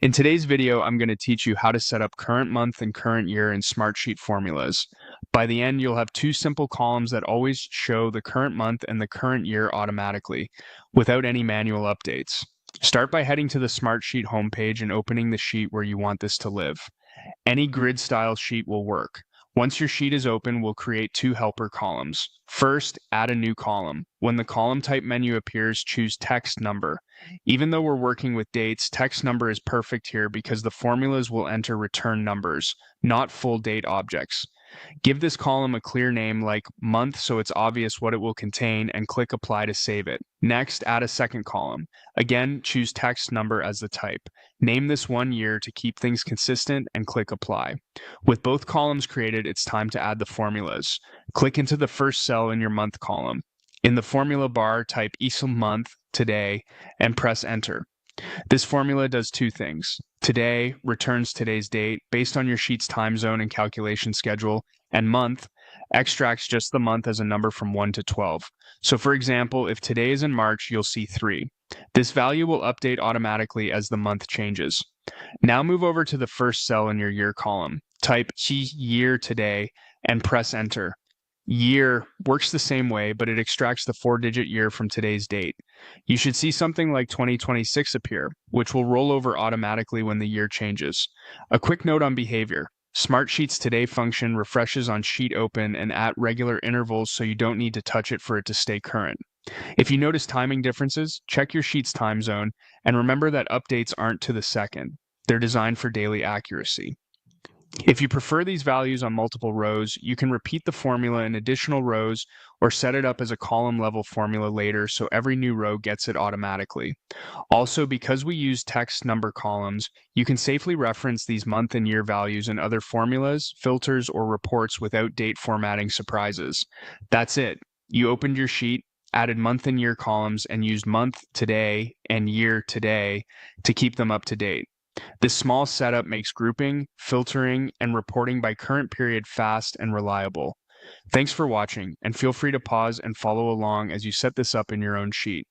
In today's video, I'm going to teach you how to set up current month and current year in Smartsheet formulas. By the end, you'll have two simple columns that always show the current month and the current year automatically, without any manual updates. Start by heading to the Smartsheet homepage and opening the sheet where you want this to live. Any grid style sheet will work. Once your sheet is open, we'll create two helper columns. First, add a new column. When the column type menu appears, choose text number. Even though we're working with dates, text number is perfect here because the formulas will enter return numbers, not full date objects. Give this column a clear name like month so it's obvious what it will contain, and click apply to save it. Next, add a second column. Again, choose text number as the type. Name this one year to keep things consistent and click apply. With both columns created, it's time to add the formulas. Click into the first cell in your month column. In the formula bar, type each month, today, and press enter. This formula does two things. Today returns today's date based on your sheet's time zone and calculation schedule, and month extracts just the month as a number from 1 to 12. So for example, if today is in March, you'll see 3. This value will update automatically as the month changes. Now move over to the first cell in your year column. Type year today and press enter. Year works the same way, but it extracts the 4-digit year from today's date. You should see something like 2026 appear, which will roll over automatically when the year changes. A quick note on behavior. Smartsheet's Today function refreshes on sheet open and at regular intervals, so you don't need to touch it for it to stay current. If you notice timing differences, check your sheet's time zone, and remember that updates aren't to the second. They're designed for daily accuracy. If you prefer these values on multiple rows, you can repeat the formula in additional rows or set it up as a column level formula later so every new row gets it automatically. Also, because we use text number columns, you can safely reference these month and year values in other formulas, filters, or reports without date formatting surprises. That's it. You opened your sheet, added month and year columns, and used month today and year today to keep them up to date. This small setup makes grouping, filtering, and reporting by current period fast and reliable. Thanks for watching, and feel free to pause and follow along as you set this up in your own sheet.